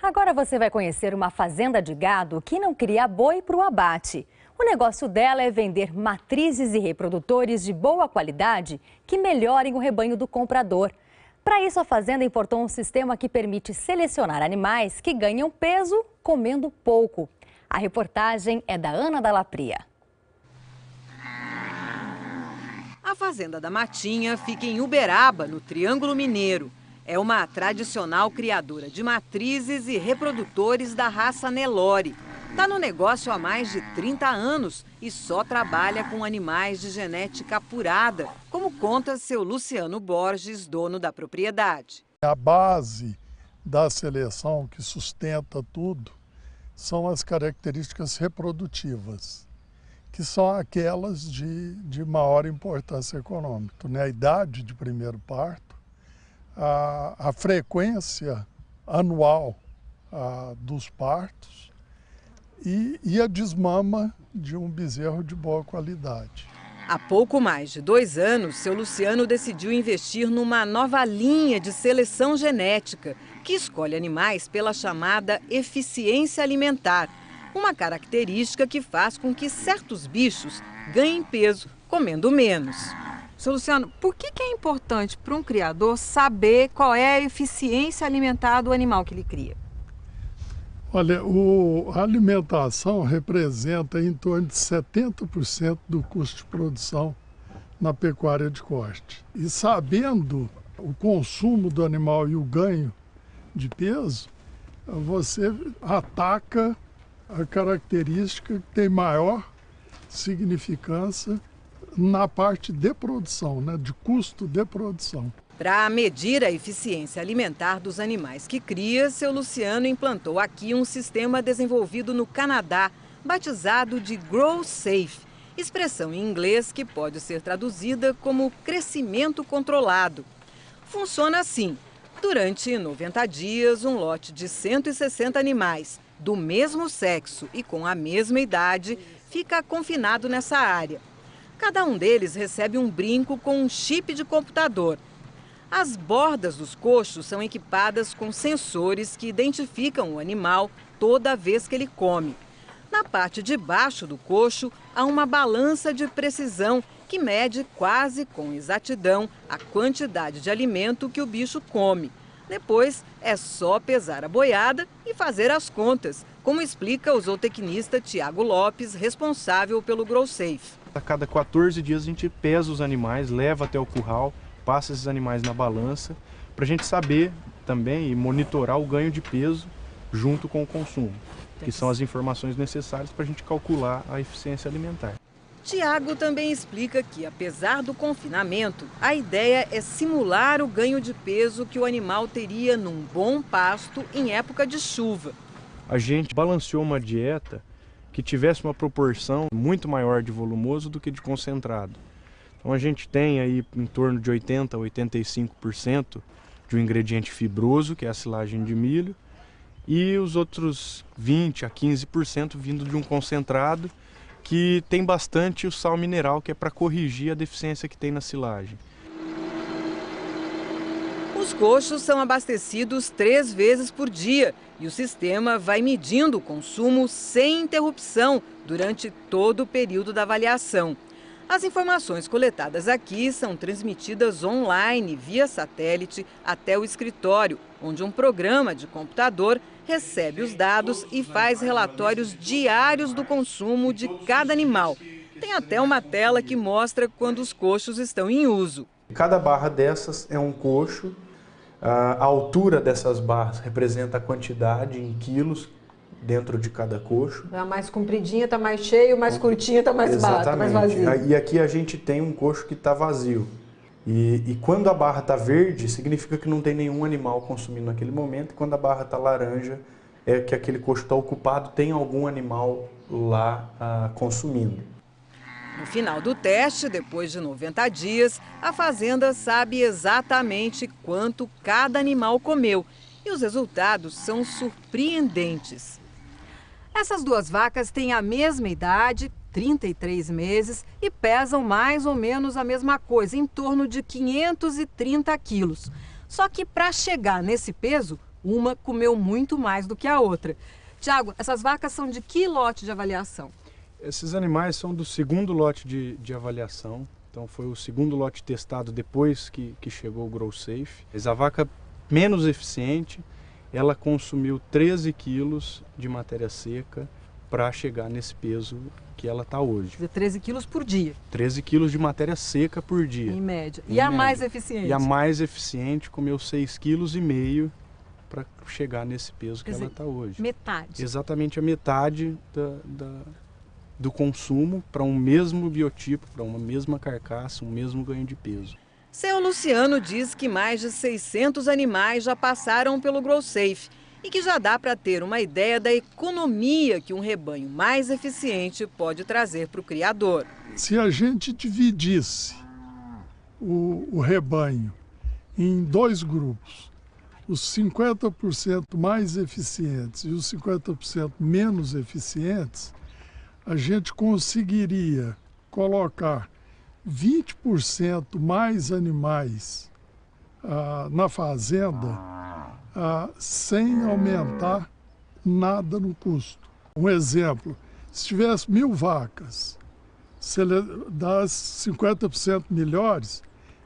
Agora você vai conhecer uma fazenda de gado que não cria boi para o abate. O negócio dela é vender matrizes e reprodutores de boa qualidade que melhorem o rebanho do comprador. Para isso, a fazenda importou um sistema que permite selecionar animais que ganham peso comendo pouco. A reportagem é da Ana Dallapria. A Fazenda da Matinha fica em Uberaba, no Triângulo Mineiro. É uma tradicional criadora de matrizes e reprodutores da raça Nelore. Está no negócio há mais de 30 anos e só trabalha com animais de genética apurada, como conta seu Luciano Borges, dono da propriedade. A base da seleção que sustenta tudo são as características reprodutivas, que são aquelas de maior importância econômica, né? A idade de primeiro parto, a frequência anual dos partos e a desmama de um bezerro de boa qualidade. Há pouco mais de 2 anos, seu Luciano decidiu investir numa nova linha de seleção genética, que escolhe animais pela chamada eficiência alimentar, uma característica que faz com que certos bichos ganhem peso comendo menos. Seu Luciano, por que é importante para um criador saber qual é a eficiência alimentar do animal que ele cria? Olha, a alimentação representa em torno de 70% do custo de produção na pecuária de corte. E sabendo o consumo do animal e o ganho de peso, você ataca a característica que tem maior significância na parte de produção, né, de custo de produção. Para medir a eficiência alimentar dos animais que cria, seu Luciano implantou aqui um sistema desenvolvido no Canadá, batizado de Grow Safe, expressão em inglês que pode ser traduzida como crescimento controlado. Funciona assim: durante 90 dias, um lote de 160 animais do mesmo sexo e com a mesma idade fica confinado nessa área. Cada um deles recebe um brinco com um chip de computador. As bordas dos coxos são equipadas com sensores que identificam o animal toda vez que ele come. Na parte de baixo do coxo há uma balança de precisão que mede quase com exatidão a quantidade de alimento que o bicho come. Depois é só pesar a boiada e fazer as contas, como explica o zootecnista Tiago Lopes, responsável pelo Grow Safe. A cada 14 dias a gente pesa os animais, leva até o curral, passa esses animais na balança, para a gente saber também e monitorar o ganho de peso junto com o consumo, que são as informações necessárias para a gente calcular a eficiência alimentar. Tiago também explica que, apesar do confinamento, a ideia é simular o ganho de peso que o animal teria num bom pasto em época de chuva. A gente balanceou uma dieta que tivesse uma proporção muito maior de volumoso do que de concentrado. Então a gente tem aí em torno de 80% a 85% de um ingrediente fibroso, que é a silagem de milho, e os outros 20% a 15% vindo de um concentrado que tem bastante o sal mineral, que é para corrigir a deficiência que tem na silagem. Os coxos são abastecidos 3 vezes por dia e o sistema vai medindo o consumo sem interrupção durante todo o período da avaliação. As informações coletadas aqui são transmitidas online via satélite até o escritório, onde um programa de computador recebe os dados e faz relatórios diários do consumo de cada animal. Tem até uma tela que mostra quando os coxos estão em uso. Cada barra dessas é um coxo. A altura dessas barras representa a quantidade em quilos dentro de cada coxo. A mais compridinha está mais cheio, mais curtinha está mais vazio. E aqui a gente tem um coxo que está vazio. E quando a barra está verde, significa que não tem nenhum animal consumindo naquele momento. E quando a barra está laranja, é que aquele coxo está ocupado, tem algum animal lá consumindo. No final do teste, depois de 90 dias, a fazenda sabe exatamente quanto cada animal comeu. E os resultados são surpreendentes. Essas 2 vacas têm a mesma idade, 33 meses, e pesam mais ou menos a mesma coisa, em torno de 530 quilos. Só que para chegar nesse peso, Uma comeu muito mais do que a outra. Tiago, essas vacas são de que lote de avaliação? Esses animais são do segundo lote de avaliação. Então foi o segundo lote testado depois que chegou o GrowSafe. A vaca menos eficiente, ela consumiu 13 quilos de matéria seca para chegar nesse peso que ela está hoje. Quer dizer, 13 quilos por dia. 13 quilos de matéria seca por dia. Em média. E a mais eficiente? E a mais eficiente comeu 6,5 kg para chegar nesse peso que ela está hoje. Metade. Exatamente a metade do consumo para um mesmo biotipo, para uma mesma carcaça, um mesmo ganho de peso. Seu Luciano diz que mais de 600 animais já passaram pelo GrowSafe e que já dá para ter uma ideia da economia que um rebanho mais eficiente pode trazer para o criador. Se a gente dividisse o rebanho em dois grupos, os 50% mais eficientes e os 50% menos eficientes, a gente conseguiria colocar 20% mais animais na fazenda sem aumentar nada no custo. Um exemplo, se tivesse 1.000 vacas, das 50% melhores,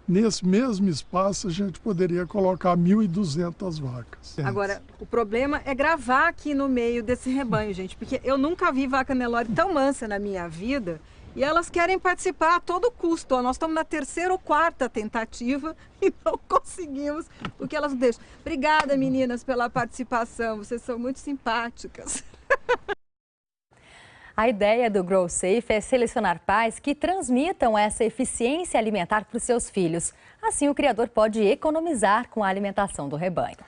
nesse mesmo espaço a gente poderia colocar 1.200 vacas. Agora, o problema é gravar aqui no meio desse rebanho, gente, porque eu nunca vi vaca Nelore tão mansa na minha vida e elas querem participar a todo custo. Ó, nós estamos na 3ª ou 4ª tentativa e não conseguimos, porque elas não deixam. Obrigada, meninas, pela participação, vocês são muito simpáticas. A ideia do GrowSafe é selecionar pais que transmitam essa eficiência alimentar para os seus filhos. Assim, o criador pode economizar com a alimentação do rebanho.